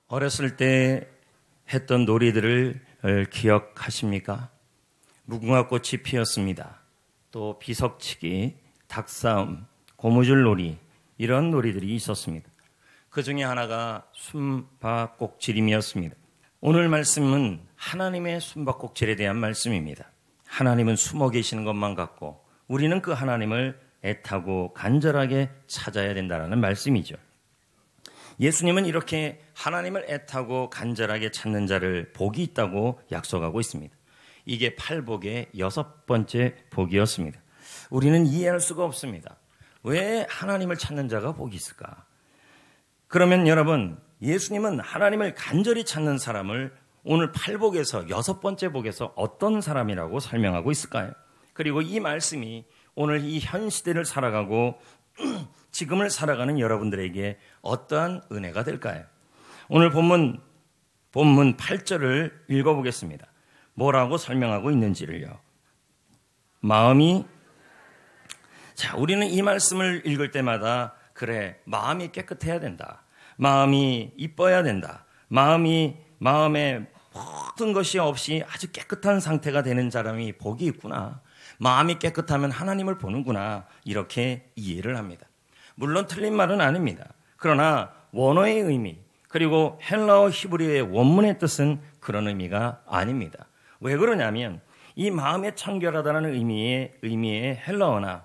어렸을 때 했던 놀이들을 기억하십니까? 무궁화꽃이 피었습니다. 또 비석치기, 닭싸움, 고무줄 놀이, 이런 놀이들이 있었습니다. 그 중에 하나가 숨바꼭질임이었습니다. 오늘 말씀은 하나님의 숨바꼭질에 대한 말씀입니다. 하나님은 숨어 계시는 것만 같고 우리는 그 하나님을 애타고 간절하게 찾아야 된다는 말씀이죠. 예수님은 이렇게 하나님을 애타고 간절하게 찾는 자를 복이 있다고 약속하고 있습니다. 이게 팔복의 6번째 복이었습니다. 우리는 이해할 수가 없습니다. 왜 하나님을 찾는 자가 복이 있을까? 그러면 여러분, 예수님은 하나님을 간절히 찾는 사람을 오늘 팔복에서 6번째 복에서 어떤 사람이라고 설명하고 있을까요? 그리고 이 말씀이 오늘 이 현 시대를 살아가고 지금을 살아가는 여러분들에게 어떠한 은혜가 될까요? 오늘 본문 8절을 읽어보겠습니다. 뭐라고 설명하고 있는지를요. 우리는 이 말씀을 읽을 때마다 그래, 마음이 깨끗해야 된다. 마음이 이뻐야 된다. 마음에 모든 것이 없이 아주 깨끗한 상태가 되는 사람이 복이 있구나. 마음이 깨끗하면 하나님을 보는구나. 이렇게 이해를 합니다. 물론 틀린 말은 아닙니다. 그러나 원어의 의미, 그리고 헬라어 히브리어의 원문의 뜻은 그런 의미가 아닙니다. 왜 그러냐면 이 마음에 청결하다는 의미의 헬라어나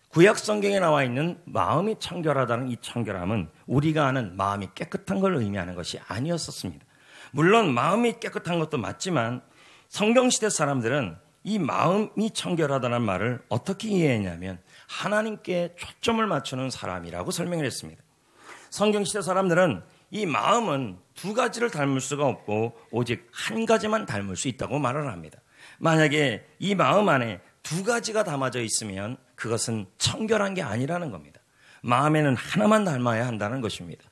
구약 성경에 나와 있는 마음이 청결하다는 이 청결함은 우리가 아는 마음이 깨끗한 걸 의미하는 것이 아니었었습니다. 물론 마음이 깨끗한 것도 맞지만 성경시대 사람들은 이 마음이 청결하다는 말을 어떻게 이해했냐면 하나님께 초점을 맞추는 사람이라고 설명을 했습니다. 성경시대 사람들은 이 마음은 두 가지를 닮을 수가 없고 오직 한 가지만 닮을 수 있다고 말을 합니다. 만약에 이 마음 안에 두 가지가 담아져 있으면 그것은 청결한 게 아니라는 겁니다. 마음에는 하나만 닮아야 한다는 것입니다.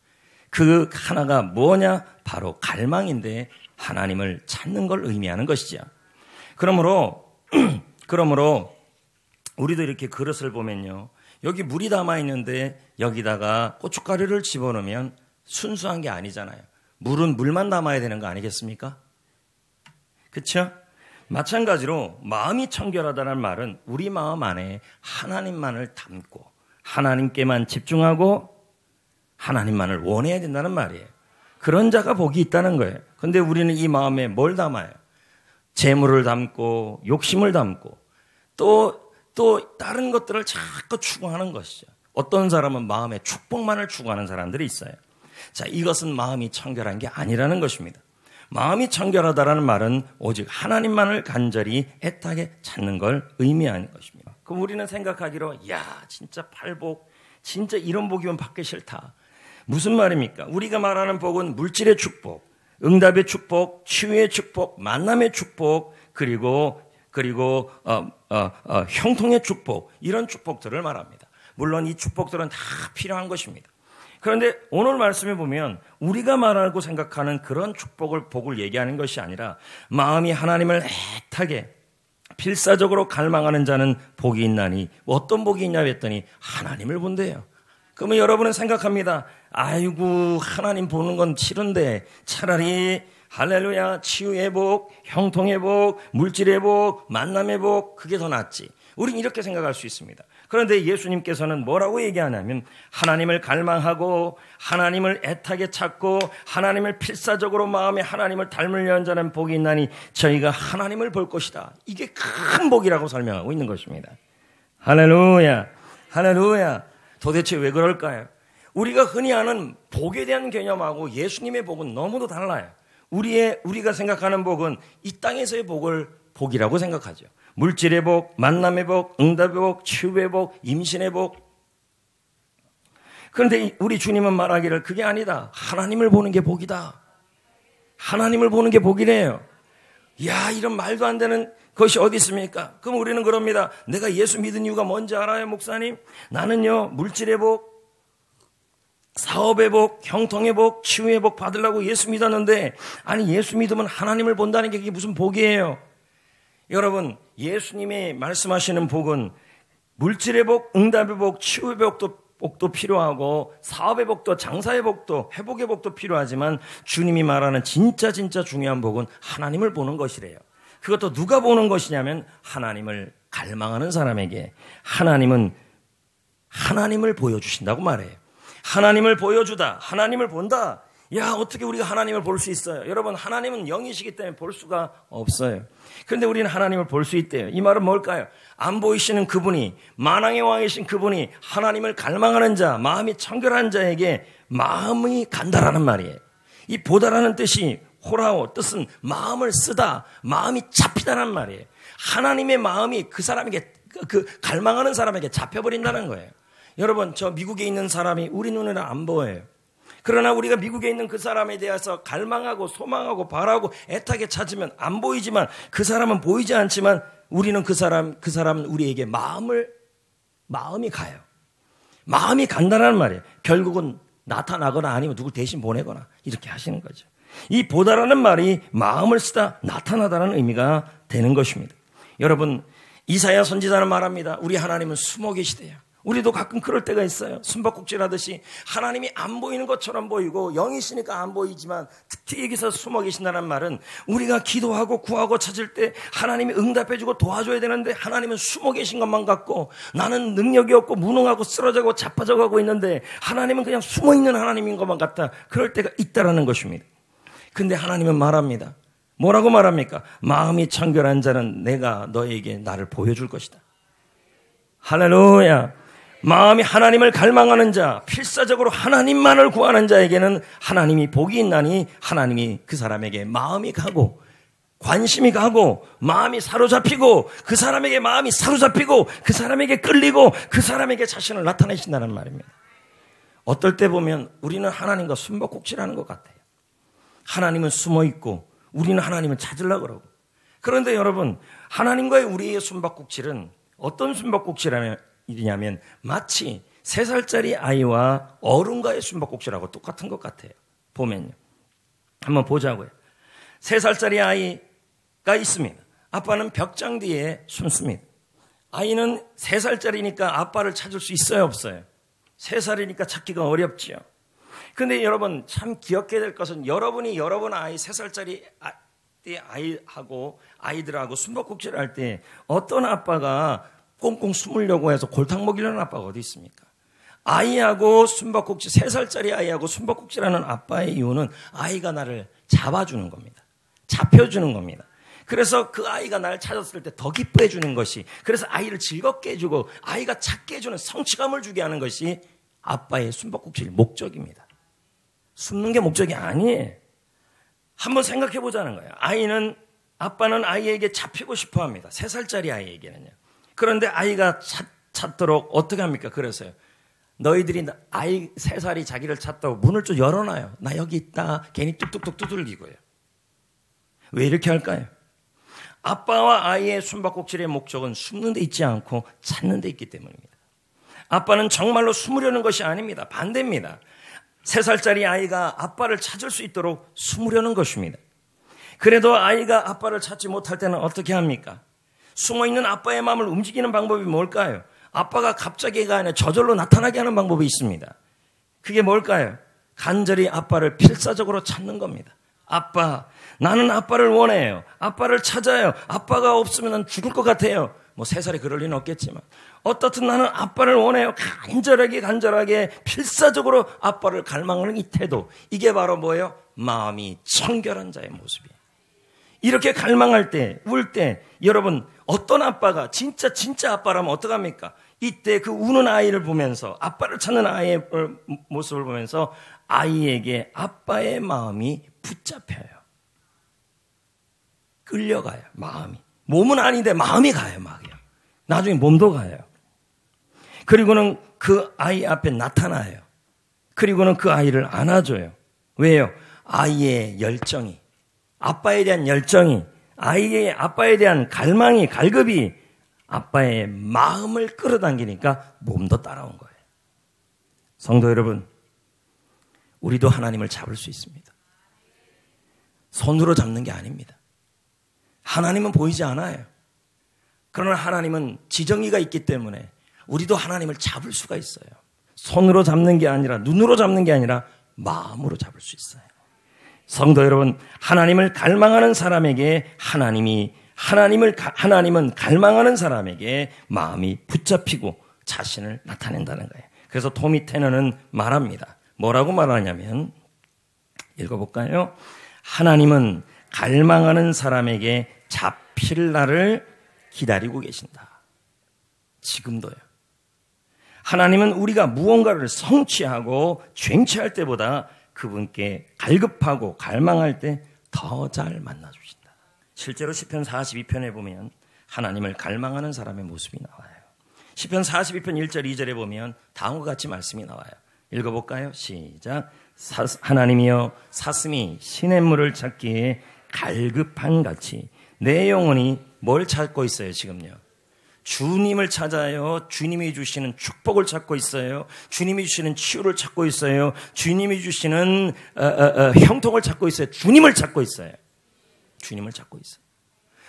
그 하나가 뭐냐? 바로 갈망인데 하나님을 찾는 걸 의미하는 것이죠. 그러므로 우리도 이렇게 그릇을 보면요. 여기 물이 담아 있는데 여기다가 고춧가루를 집어넣으면 순수한 게 아니잖아요. 물은 물만 담아야 되는 거 아니겠습니까? 그렇죠? 마찬가지로 마음이 청결하다는 말은 우리 마음 안에 하나님만을 담고 하나님께만 집중하고 하나님만을 원해야 된다는 말이에요. 그런 자가 복이 있다는 거예요. 그런데 우리는 이 마음에 뭘 담아요? 재물을 담고 욕심을 담고 또 다른 것들을 자꾸 추구하는 것이죠. 어떤 사람은 마음에 축복만을 추구하는 사람들이 있어요. 자, 이것은 마음이 청결한 게 아니라는 것입니다. 마음이 청결하다라는 말은 오직 하나님만을 간절히 애타게 찾는 걸 의미하는 것입니다. 그럼 우리는 생각하기로 진짜 팔복, 진짜 이런 복이면 받기 싫다. 무슨 말입니까? 우리가 말하는 복은 물질의 축복, 응답의 축복, 치유의 축복, 만남의 축복, 그리고 형통의 축복, 이런 축복들을 말합니다. 물론 이 축복들은 다 필요한 것입니다. 그런데 오늘 말씀에 보면 우리가 말하고 생각하는 그런 복을 얘기하는 것이 아니라 마음이 하나님을 애타게 필사적으로 갈망하는 자는 복이 있나니 어떤 복이 있냐 했더니 하나님을 본대요. 그러면 여러분은 생각합니다. 아이고, 하나님 보는 건 싫은데 차라리 할렐루야, 치유의 복, 형통의 복, 물질의 복, 만남의 복, 그게 더 낫지. 우린 이렇게 생각할 수 있습니다. 그런데 예수님께서는 뭐라고 얘기하냐면 하나님을 갈망하고 하나님을 애타게 찾고 하나님을 필사적으로 마음에 하나님을 닮으려 하는 자는 복이 있나니 저희가 하나님을 볼 것이다. 이게 큰 복이라고 설명하고 있는 것입니다. 할렐루야, 할렐루야. 도대체 왜 그럴까요? 우리가 흔히 아는 복에 대한 개념하고 예수님의 복은 너무도 달라요. 우리가 생각하는 복은 이 땅에서의 복이라고 생각하죠. 물질의 복, 만남의 복, 응답의 복, 치유의 복, 임신의 복. 그런데 우리 주님은 말하기를 그게 아니다. 하나님을 보는 게 복이다. 하나님을 보는 게 복이래요. 이런 말도 안 되는 것이 어디 있습니까? 그럼 우리는 그럽니다. 내가 예수 믿은 이유가 뭔지 알아요, 목사님? 나는요, 물질의 복, 사업의 복, 형통의 복, 치유의 복 받으려고 예수 믿었는데, 아니 예수 믿으면 하나님을 본다는 게 그게 무슨 복이에요? 여러분, 예수님이 말씀하시는 복은 물질의 복, 응답의 복, 치유의 복도 필요하고, 사업의 복도, 장사의 복도, 회복의 복도 필요하지만, 주님이 말하는 진짜 중요한 복은 하나님을 보는 것이래요. 그것도 누가 보는 것이냐면 하나님을 갈망하는 사람에게 하나님은 하나님을 보여주신다고 말해요. 하나님을 보여주다, 하나님을 본다. 야, 어떻게 우리가 하나님을 볼 수 있어요? 여러분, 하나님은 영이시기 때문에 볼 수가 없어요. 그런데 우리는 하나님을 볼 수 있대요. 이 말은 뭘까요? 안 보이시는 그분이, 만왕의 왕이신 그분이 하나님을 갈망하는 자, 마음이 청결한 자에게 마음이 간다라는 말이에요. 이 보다라는 뜻이 호라오, 뜻은 마음을 쓰다, 마음이 잡히다는 말이에요. 하나님의 마음이 그 사람에게, 그 갈망하는 사람에게 잡혀버린다는 거예요. 여러분, 저 미국에 있는 사람이 우리 눈에는 안 보여요. 그러나 우리가 미국에 있는 그 사람에 대해서 갈망하고 소망하고 바라고 애타게 찾으면 안 보이지만, 그 사람은 보이지 않지만 우리는 그 사람은 우리에게 마음이 가요. 마음이 간다는 말이에요. 결국은 나타나거나 아니면 누굴 대신 보내거나 이렇게 하시는 거죠. 이 보다라는 말이 마음을 쓰다, 나타나다라는 의미가 되는 것입니다. 여러분, 이사야 선지자는 말합니다. 우리 하나님은 숨어 계시대요. 우리도 가끔 그럴 때가 있어요. 숨바꼭질하듯이 하나님이 안 보이는 것처럼 보이고 영이시니까 안 보이지만, 특히 여기서 숨어 계신다는 말은 우리가 기도하고 구하고 찾을 때 하나님이 응답해주고 도와줘야 되는데 하나님은 숨어 계신 것만 같고, 나는 능력이 없고 무능하고 쓰러져가고 자빠져가고 있는데 하나님은 그냥 숨어있는 하나님인 것만 같다. 그럴 때가 있다라는 것입니다. 근데 하나님은 말합니다. 뭐라고 말합니까? 마음이 청결한 자는 내가 너에게 나를 보여줄 것이다. 할렐루야. 마음이 하나님을 갈망하는 자, 필사적으로 하나님만을 구하는 자에게는 하나님이 복이 있나니, 하나님이 그 사람에게 마음이 가고 관심이 가고 마음이 사로잡히고, 그 사람에게 마음이 사로잡히고 그 사람에게 끌리고 그 사람에게 자신을 나타내신다는 말입니다. 어떨 때 보면 우리는 하나님과 숨바꼭질하는 것 같아요. 하나님은 숨어있고 우리는 하나님을 찾으려고 그러고. 그런데 여러분, 하나님과의 우리의 숨바꼭질은 어떤 숨바꼭질이냐면 마치 3살짜리 아이와 어른과의 숨바꼭질하고 똑같은 것 같아요. 보면요. 한번 보자고요. 3살짜리 아이가 있습니다. 아빠는 벽장 뒤에 숨습니다. 아이는 3살짜리니까 아빠를 찾을 수 있어요, 없어요? 3살이니까 찾기가 어렵지요. 근데 여러분, 참 기억해야 될 것은, 여러분이 여러분 아이 3살짜리 아이들하고 숨바꼭질을 할 때 어떤 아빠가 꽁꽁 숨으려고 해서 골탕 먹이려는 아빠가 어디 있습니까? 아이하고 숨바꼭질, 3살짜리 아이하고 숨바꼭질하는 아빠의 이유는 아이가 나를 잡아주는 겁니다. 잡혀주는 겁니다. 그래서 그 아이가 나를 찾았을 때 더 기뻐해 주는 것이, 그래서 아이를 즐겁게 해주고 아이가 찾게 해주는 성취감을 주게 하는 것이 아빠의 숨바꼭질 목적입니다. 숨는 게 목적이 아니에요. 한번 생각해 보자는 거예요. 아빠는 아이에게 잡히고 싶어 합니다. 3살짜리 아이에게는요. 그런데 아이가 찾도록 어떻게 합니까? 그래서요. 너희들이 아이 3살이 자기를 찾다고 문을 좀 열어놔요. 나 여기 있다. 괜히 뚝뚝뚝 두들기고요. 왜 이렇게 할까요? 아빠와 아이의 숨바꼭질의 목적은 숨는 데 있지 않고 찾는 데 있기 때문입니다. 아빠는 정말로 숨으려는 것이 아닙니다. 반대입니다. 3살짜리 아이가 아빠를 찾을 수 있도록 숨으려는 것입니다. 그래도 아이가 아빠를 찾지 못할 때는 어떻게 합니까? 숨어있는 아빠의 마음을 움직이는 방법이 뭘까요? 아빠가 갑자기가 아니라 저절로 나타나게 하는 방법이 있습니다. 그게 뭘까요? 간절히 아빠를 필사적으로 찾는 겁니다. 아빠, 나는 아빠를 원해요. 아빠를 찾아요. 아빠가 없으면 난 죽을 것 같아요. 3살이 그럴 리는 없겠지만 어떻든 나는 아빠를 원해요. 간절하게 필사적으로 아빠를 갈망하는 이 태도, 이게 바로 뭐예요? 마음이 청결한 자의 모습이에요. 이렇게 갈망할 때, 울 때, 여러분, 어떤 아빠가 진짜 아빠라면 어떡합니까? 이때 그 우는 아이를 보면서, 아빠를 찾는 아이의 모습을 보면서 아이에게 아빠의 마음이 붙잡혀요. 끌려가요, 마음이. 몸은 아닌데 마음이 가요, 막이요. 나중에 몸도 가요. 그리고는 그 아이 앞에 나타나요. 그리고는 그 아이를 안아줘요. 왜요? 아이의 열정이, 아빠에 대한 열정이, 아빠에 대한 갈망이, 갈급이 아빠의 마음을 끌어당기니까 몸도 따라온 거예요. 성도 여러분, 우리도 하나님을 잡을 수 있습니다. 손으로 잡는 게 아닙니다. 하나님은 보이지 않아요. 그러나 하나님은 지정의가 있기 때문에 우리도 하나님을 잡을 수가 있어요. 손으로 잡는 게 아니라, 눈으로 잡는 게 아니라 마음으로 잡을 수 있어요. 성도 여러분, 하나님을 갈망하는 사람에게 하나님은 갈망하는 사람에게 마음이 붙잡히고 자신을 나타낸다는 거예요. 그래서 토미 테너는 말합니다. 뭐라고 말하냐면, 읽어볼까요? 하나님은 갈망하는 사람에게 잡힐 날을 기다리고 계신다. 지금도요. 하나님은 우리가 무언가를 성취하고 쟁취할 때보다 그분께 갈급하고 갈망할 때 더 잘 만나주신다. 실제로 시편 42편에 보면 하나님을 갈망하는 사람의 모습이 나와요. 시편 42편 1절 2절에 보면 다음과 같이 말씀이 나와요. 읽어볼까요? 시작. 하나님이여, 사슴이 시냇물을 찾기에 갈급한 같이 내 영혼이 뭘 찾고 있어요? 지금요, 주님을 찾아요. 주님이 주시는 축복을 찾고 있어요. 주님이 주시는 치유를 찾고 있어요. 주님이 주시는 형통을 찾고 있어요. 주님을 찾고 있어요. 주님을 찾고 있어요.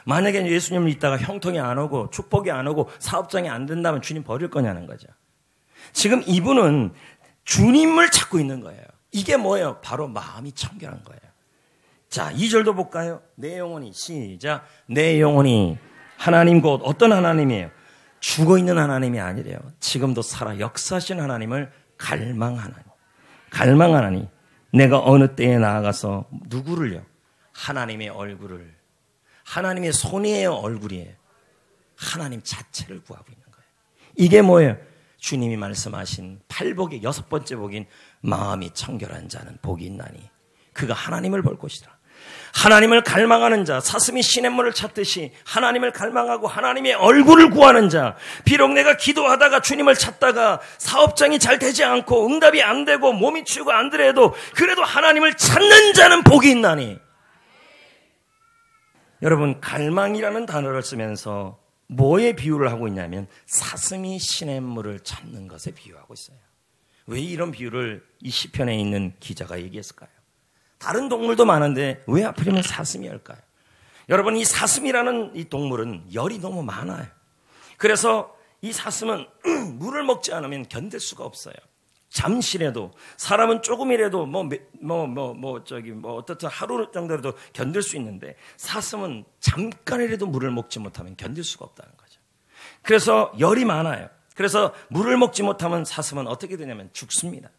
만약에 예수님을 믿다가 형통이 안 오고 축복이 안 오고 사업장이 안 된다면 주님 버릴 거냐는 거죠. 지금 이분은 주님을 찾고 있는 거예요. 이게 뭐예요? 바로 마음이 청결한 거예요. 자, 2절도 볼까요? 내 영혼이, 시작. 내 영혼이, 하나님 곧 어떤 하나님이에요? 죽어있는 하나님이 아니래요. 지금도 살아 역사하신 하나님을 갈망하나니 내가 어느 때에 나아가서 누구를요? 하나님의 얼굴을, 하나님의 손이에요, 얼굴이에요? 하나님 자체를 구하고 있는 거예요. 이게 뭐예요? 주님이 말씀하신 8복의 6번째 복인 마음이 청결한 자는 복이 있나니 그가 하나님을 볼 것이다. 하나님을 갈망하는 자, 사슴이 시냇물을 찾듯이 하나님을 갈망하고 하나님의 얼굴을 구하는 자, 비록 내가 기도하다가 주님을 찾다가 사업장이 잘 되지 않고 응답이 안 되고 몸이 치유가 안 되더라도 그래도 하나님을 찾는 자는 복이 있나니. 여러분, 갈망이라는 단어를 쓰면서 뭐에 비유를 하고 있냐면 사슴이 시냇물을 찾는 것에 비유하고 있어요. 왜 이런 비유를 이 시편에 있는 기자가 얘기했을까요? 다른 동물도 많은데 왜 하필이면 사슴이 할까요? 여러분, 이 사슴이라는 이 동물은 열이 너무 많아요. 그래서 이 사슴은 물을 먹지 않으면 견딜 수가 없어요. 잠시라도, 사람은 조금이라도 어떻든 하루 정도라도 견딜 수 있는데 사슴은 잠깐이라도 물을 먹지 못하면 견딜 수가 없다는 거죠. 그래서 열이 많아요. 그래서 물을 먹지 못하면 사슴은 어떻게 되냐면 죽습니다.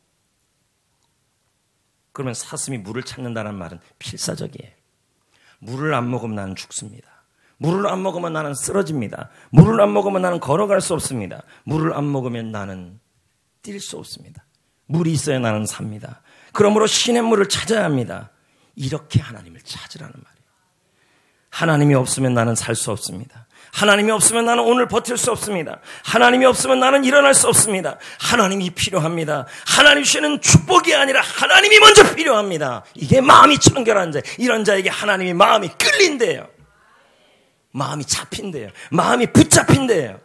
그러면 사슴이 물을 찾는다는 말은 필사적이에요. 물을 안 먹으면 나는 죽습니다. 물을 안 먹으면 나는 쓰러집니다. 물을 안 먹으면 나는 걸어갈 수 없습니다. 물을 안 먹으면 나는 뛸 수 없습니다. 물이 있어야 나는 삽니다. 그러므로 시냇물을 찾아야 합니다. 이렇게 하나님을 찾으라는 말이에요. 하나님이 없으면 나는 살 수 없습니다. 하나님이 없으면 나는 오늘 버틸 수 없습니다. 하나님이 없으면 나는 일어날 수 없습니다. 하나님이 필요합니다. 하나님 주시는 축복이 아니라 하나님이 먼저 필요합니다. 이게 마음이 청결한 자, 이런 자에게 하나님이 마음이 끌린대요. 마음이 잡힌대요. 마음이 붙잡힌대요.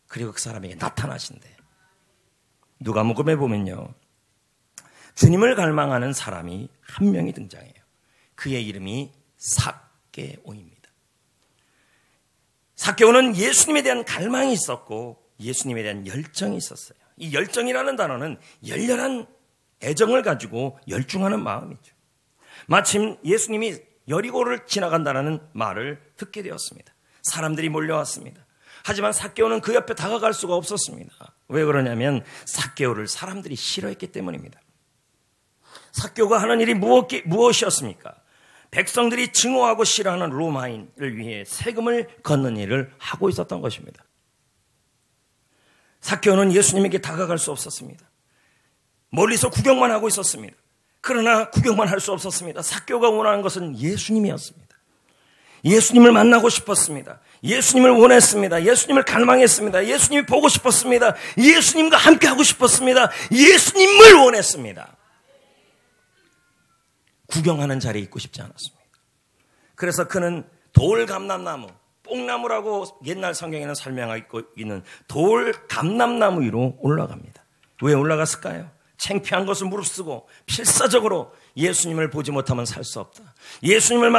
그리고 그 사람에게 나타나신대요. 누가복음에 보면요, 주님을 갈망하는 사람이 한 명이 등장해요. 그의 이름이 삭개오입니다. 삭개오는 예수님에 대한 갈망이 있었고 예수님에 대한 열정이 있었어요. 이 열정이라는 단어는 열렬한 애정을 가지고 열중하는 마음이죠. 마침 예수님이 여리고를 지나간다는 말을 듣게 되었습니다. 사람들이 몰려왔습니다. 하지만 삭개오는 그 옆에 다가갈 수가 없었습니다. 왜 그러냐면 삭개오를 사람들이 싫어했기 때문입니다. 삭개오가 하는 일이 무엇이었습니까? 백성들이 증오하고 싫어하는 로마인을 위해 세금을 걷는 일을 하고 있었던 것입니다. 삭개오는 예수님에게 다가갈 수 없었습니다. 멀리서 구경만 하고 있었습니다. 그러나 구경만 할 수 없었습니다. 삭개오가 원하는 것은 예수님이었습니다. 예수님을 만나고 싶었습니다. 예수님을 원했습니다. 예수님을 갈망했습니다. 예수님이 보고 싶었습니다. 예수님과 함께 하고 싶었습니다. 예수님을 원했습니다. 구경하는 자리에 있고 싶지 않았습니다. 그래서 그는 돌감람나무, 뽕나무라고 옛날 성경에는 설명하고 있는 돌감람나무 위로 올라갑니다. 왜 올라갔을까요? 창피한 것을 무릅쓰고 필사적으로 예수님을 보지 못하면 살 수 없다. 예수님을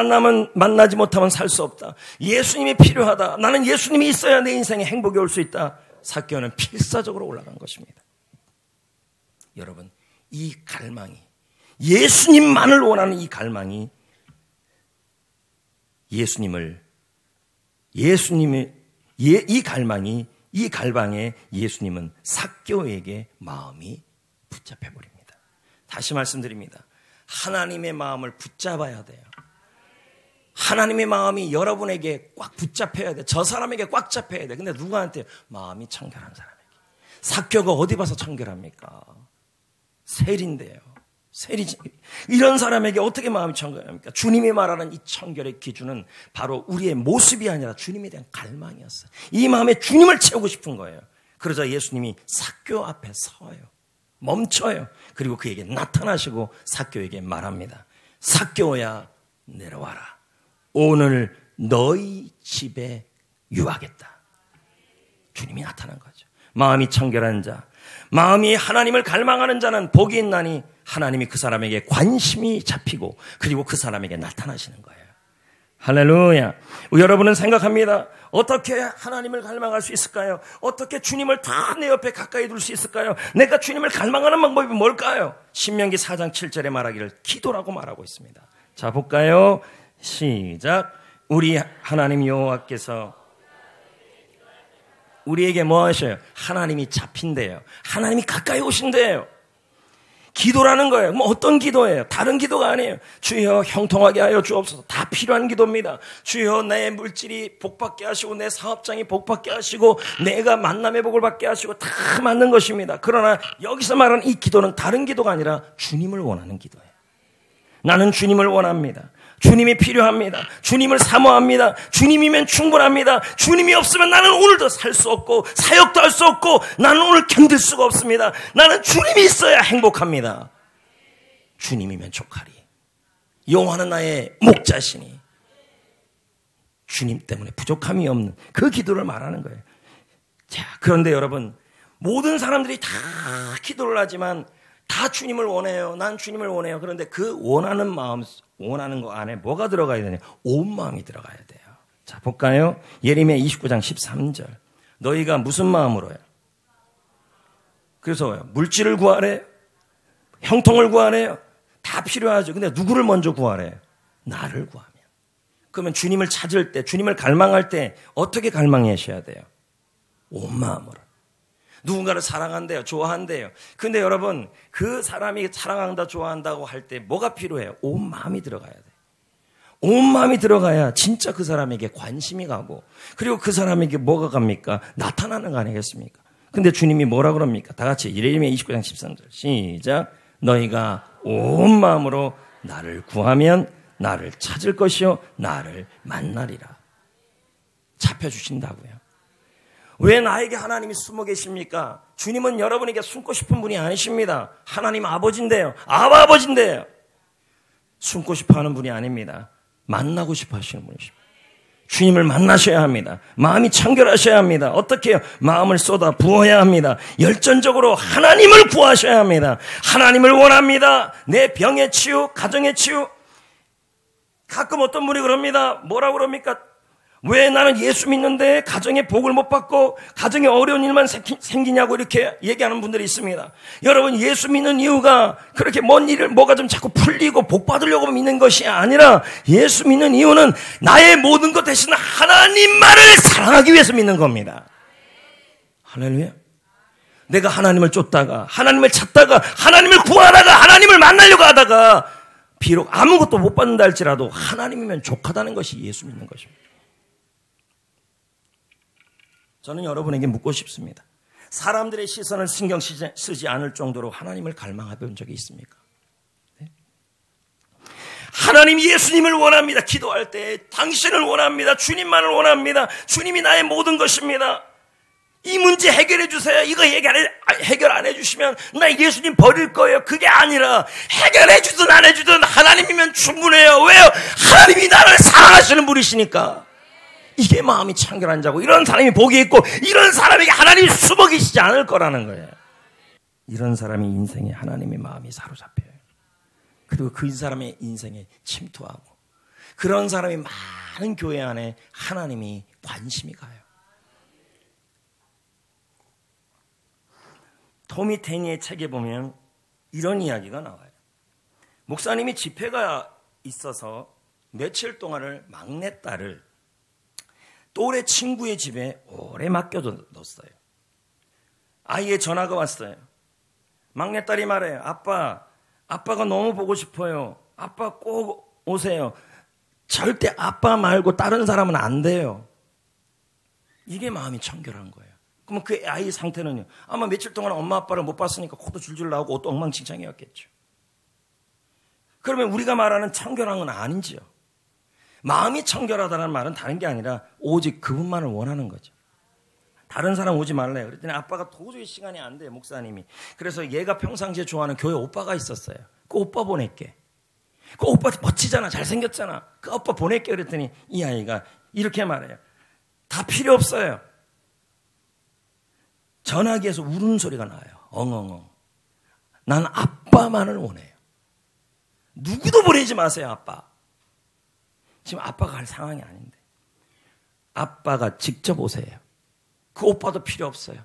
만나지 못하면 살 수 없다. 예수님이 필요하다. 나는 예수님이 있어야 내 인생에 행복이 올 수 있다. 삭개오는 필사적으로 올라간 것입니다. 여러분, 이 갈망이, 예수님만을 원하는 이 갈망이 이 갈망에 예수님은 삭개오에게 마음이 붙잡혀버립니다. 다시 말씀드립니다. 하나님의 마음을 붙잡아야 돼요. 하나님의 마음이 여러분에게 꽉 붙잡혀야 돼. 저 사람에게 꽉 잡혀야 돼. 근데 누구한테? 마음이 청결한 사람에게. 삭개오가 어디 봐서 청결합니까? 세리인데요. 세리지. 이런 사람에게 어떻게 마음이 청결합니까? 주님이 말하는 이 청결의 기준은 바로 우리의 모습이 아니라 주님에 대한 갈망이었어요. 이 마음에 주님을 채우고 싶은 거예요. 그러자 예수님이 삭개오 앞에 서요. 멈춰요. 그리고 그에게 나타나시고 삭개오에게 말합니다. 삭개오야, 내려와라. 오늘 너희 집에 유하겠다. 주님이 나타난 거죠. 마음이 청결한 자, 마음이 하나님을 갈망하는 자는 복이 있나니 하나님이 그 사람에게 관심이 잡히고 그리고 그 사람에게 나타나시는 거예요. 할렐루야. 여러분은 생각합니다. 어떻게 하나님을 갈망할 수 있을까요? 어떻게 주님을 다 내 옆에 가까이 둘 수 있을까요? 내가 주님을 갈망하는 방법이 뭘까요? 신명기 4장 7절에 말하기를 기도라고 말하고 있습니다. 자, 볼까요? 시작. 우리 하나님 여호와께서 우리에게 뭐 하셔요? 하나님이 잡힌대요. 하나님이 가까이 오신대요. 기도라는 거예요. 뭐 어떤 기도예요? 다른 기도가 아니에요. 주여 형통하게 하여 주옵소서. 다 필요한 기도입니다. 주여 내 물질이 복받게 하시고 내 사업장이 복받게 하시고 내가 만남의 복을 받게 하시고 다 맞는 것입니다. 그러나 여기서 말하는 이 기도는 다른 기도가 아니라 주님을 원하는 기도예요. 나는 주님을 원합니다. 주님이 필요합니다. 주님을 사모합니다. 주님이면 충분합니다. 주님이 없으면 나는 오늘도 살 수 없고 사역도 할 수 없고 나는 오늘 견딜 수가 없습니다. 나는 주님이 있어야 행복합니다. 주님이면 족하리. 여호와는 나의 목자시니 주님 때문에 부족함이 없는 그 기도를 말하는 거예요. 자, 그런데 여러분, 모든 사람들이 다 기도를 하지만 다 주님을 원해요. 난 주님을 원해요. 그런데 그 원하는 마음, 원하는 거 안에 뭐가 들어가야 되냐? 온 마음이 들어가야 돼요. 자, 볼까요? 예레미야 29장 13절. 너희가 무슨 마음으로 해요? 그래서 물질을 구하래요? 형통을 구하래요? 다 필요하죠. 근데 누구를 먼저 구하래요? 나를 구하면. 그러면 주님을 찾을 때, 주님을 갈망할 때 어떻게 갈망하셔야 돼요? 온 마음으로. 누군가를 사랑한대요. 좋아한대요. 근데 여러분, 그 사람이 사랑한다, 좋아한다고 할 때 뭐가 필요해요? 온 마음이 들어가야 돼요. 온 마음이 들어가야 진짜 그 사람에게 관심이 가고 그리고 그 사람에게 뭐가 갑니까? 나타나는 거 아니겠습니까? 근데 주님이 뭐라 그럽니까? 다 같이 예레미야 29장 13절 시작. 너희가 온 마음으로 나를 구하면 나를 찾을 것이요 나를 만나리라. 잡혀주신다고요. 왜 나에게 하나님이 숨어 계십니까? 주님은 여러분에게 숨고 싶은 분이 아니십니다. 하나님 아버지인데요. 아버지인데요. 숨고 싶어 하는 분이 아닙니다. 만나고 싶어 하시는 분이십니다. 주님을 만나셔야 합니다. 마음이 청결하셔야 합니다. 어떻게 해요? 마음을 쏟아 부어야 합니다. 열정적으로 하나님을 구하셔야 합니다. 하나님을 원합니다. 내 병의 치유, 가정의 치유. 가끔 어떤 분이 그럽니다. 뭐라고 그럽니까? 왜 나는 예수 믿는데 가정에 복을 못 받고 가정에 어려운 일만 생기냐고 이렇게 얘기하는 분들이 있습니다. 여러분, 예수 믿는 이유가 그렇게 뭔 일을 뭐가 좀 자꾸 풀리고 복 받으려고 믿는 것이 아니라 예수 믿는 이유는 나의 모든 것 대신 하나님만을 사랑하기 위해서 믿는 겁니다. 할렐루야. 내가 하나님을 쫓다가 하나님을 찾다가 하나님을 구하다가 하나님을 만나려고 하다가 비록 아무것도 못 받는다 할지라도 하나님이면 족하다는 것이 예수 믿는 것입니다. 저는 여러분에게 묻고 싶습니다. 사람들의 시선을 신경 쓰지 않을 정도로 하나님을 갈망해 본 적이 있습니까? 네? 하나님 예수님을 원합니다. 기도할 때 당신을 원합니다. 주님만을 원합니다. 주님이 나의 모든 것입니다. 이 문제 해결해 주세요. 이거 해결 안 해주시면 나 예수님 버릴 거예요. 그게 아니라 해결해 주든 안 해주든 하나님이면 충분해요. 왜요? 하나님이 나를 사랑하시는 분이시니까. 이게 마음이 청결한 자고 이런 사람이 복이 있고 이런 사람에게 하나님이 숨어 계시지 않을 거라는 거예요. 이런 사람의 인생에 하나님의 마음이 사로잡혀요. 그리고 그 사람의 인생에 침투하고 그런 사람이 많은 교회 안에 하나님이 관심이 가요. 토미 테니의 책에 보면 이런 이야기가 나와요. 목사님이 집회가 있어서 며칠 동안을 막내딸을 또래 친구의 집에 오래 맡겨뒀어요. 아이의 전화가 왔어요. 막내딸이 말해요. 아빠가 너무 보고 싶어요. 아빠 꼭 오세요. 절대 아빠 말고 다른 사람은 안 돼요. 이게 마음이 청결한 거예요. 그러면 그 아이 상태는요. 아마 며칠 동안 엄마 아빠를 못 봤으니까 코도 줄줄 나오고 옷도 엉망진창이었겠죠. 그러면 우리가 말하는 청결한 건 아니지요. 마음이 청결하다는 말은 다른 게 아니라 오직 그분만을 원하는 거죠. 다른 사람 오지 말래요. 그랬더니 아빠가 도저히 시간이 안 돼요. 목사님이. 그래서 얘가 평상시에 좋아하는 교회 오빠가 있었어요. 그 오빠 보낼게. 그 오빠 멋지잖아. 잘생겼잖아. 그 오빠 보낼게. 그랬더니 이 아이가 이렇게 말해요. 다 필요 없어요. 전화기에서 우는 소리가 나요. 엉엉엉. 난 아빠만을 원해요. 누구도 보내지 마세요, 아빠. 지금 아빠가 갈 상황이 아닌데. 아빠가 직접 오세요. 그 오빠도 필요 없어요.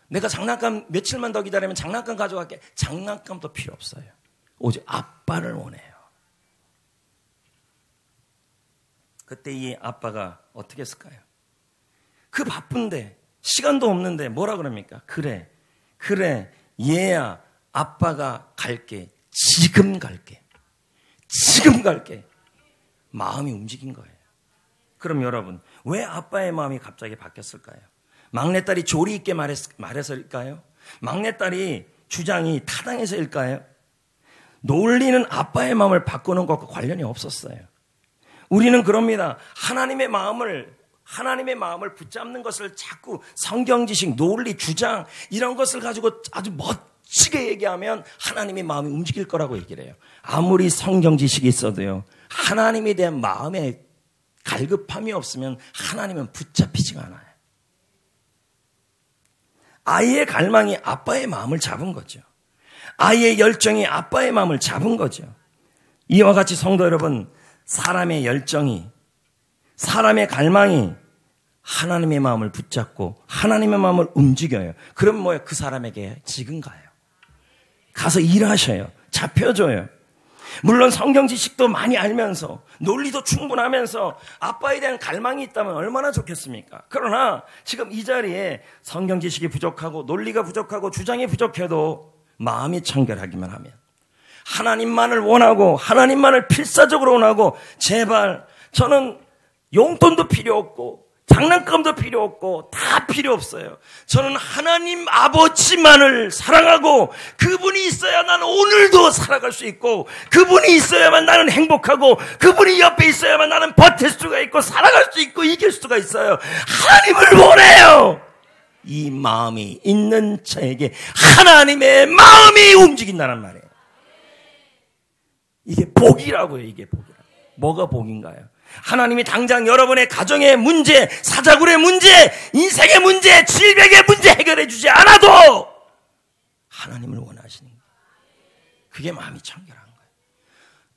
내가 장난감 며칠만 더 기다리면 장난감 가져갈게. 장난감도 필요 없어요. 오직 아빠를 원해요. 그때 이 아빠가 어떻게 했을까요? 그 바쁜데 시간도 없는데 뭐라 그럽니까? 그래 얘야 아빠가 갈게. 지금 갈게. 마음이 움직인 거예요. 그럼 여러분 왜 아빠의 마음이 갑자기 바뀌었을까요? 막내딸이 조리 있게 말해서일까요? 막내딸이 주장이 타당해서일까요? 놀리는 아빠의 마음을 바꾸는 것과 관련이 없었어요. 우리는 그럽니다. 하나님의 마음을 붙잡는 것을 자꾸 성경 지식, 논리, 주장 이런 것을 가지고 아주 멋지게 얘기하면 하나님의 마음이 움직일 거라고 얘기를 해요. 아무리 성경 지식이 있어도요. 하나님에 대한 마음에 갈급함이 없으면 하나님은 붙잡히지가 않아요. 아이의 갈망이 아빠의 마음을 잡은 거죠. 아이의 열정이 아빠의 마음을 잡은 거죠. 이와 같이 성도 여러분, 사람의 열정이, 사람의 갈망이 하나님의 마음을 붙잡고 하나님의 마음을 움직여요. 그럼 뭐예요? 그 사람에게 지금 가요. 가서 일하셔요. 잡혀줘요. 물론 성경 지식도 많이 알면서 논리도 충분하면서 아빠에 대한 갈망이 있다면 얼마나 좋겠습니까? 그러나 지금 이 자리에 성경 지식이 부족하고 논리가 부족하고 주장이 부족해도 마음이 청결하기만 하면 하나님만을 원하고 하나님만을 필사적으로 원하고 제발 저는 용돈도 필요 없고 장난감도 필요 없고 다 필요 없어요. 저는 하나님 아버지만을 사랑하고 그분이 있어야 나는 오늘도 살아갈 수 있고 그분이 있어야만 나는 행복하고 그분이 옆에 있어야만 나는 버틸 수가 있고 살아갈 수 있고 이길 수가 있어요. 하나님을 원해요. 이 마음이 있는 자에게 하나님의 마음이 움직인다는 말이에요. 이게 복이라고요. 이게 복이라고. 뭐가 복인가요? 하나님이 당장 여러분의 가정의 문제, 사자굴의 문제, 인생의 문제, 질병의 문제 해결해 주지 않아도 하나님을 원하시는 거예요. 그게 마음이 청결한 거예요.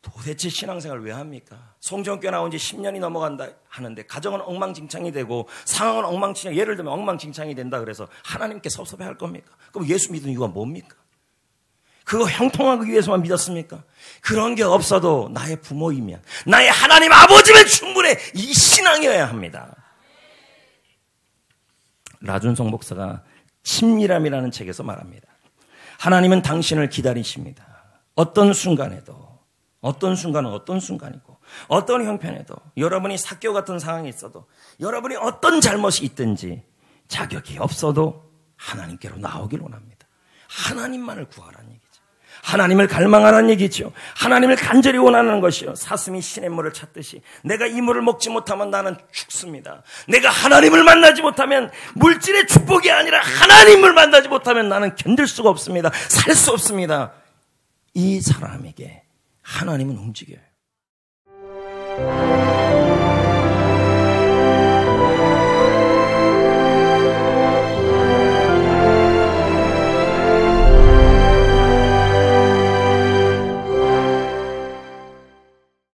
도대체 신앙생활 왜 합니까? 송정교회 나온 지 10년이 넘어간다 하는데 가정은 엉망진창이 되고 상황은 엉망진창, 예를 들면 엉망진창이 된다 그래서 하나님께 섭섭해할 겁니까? 그럼 예수 믿은 이유가 뭡니까? 그거 형통하기 위해서만 믿었습니까? 그런 게 없어도 나의 부모이면 나의 하나님 아버지면 충분해. 이 신앙이어야 합니다. 라준성 목사가 친밀함이라는 책에서 말합니다. 하나님은 당신을 기다리십니다. 어떤 순간에도 어떤 순간은 어떤 순간이고 어떤 형편에도 여러분이 사교 같은 상황이 있어도 여러분이 어떤 잘못이 있든지 자격이 없어도 하나님께로 나오길 원합니다. 하나님만을 구하라는 얘기죠. 하나님을 갈망하라는 얘기죠. 하나님을 간절히 원하는 것이요. 사슴이 신의 물을 찾듯이 내가 이 물을 먹지 못하면 나는 죽습니다. 내가 하나님을 만나지 못하면 물질의 축복이 아니라 하나님을 만나지 못하면 나는 견딜 수가 없습니다. 살 수 없습니다. 이 사람에게 하나님은 움직여요.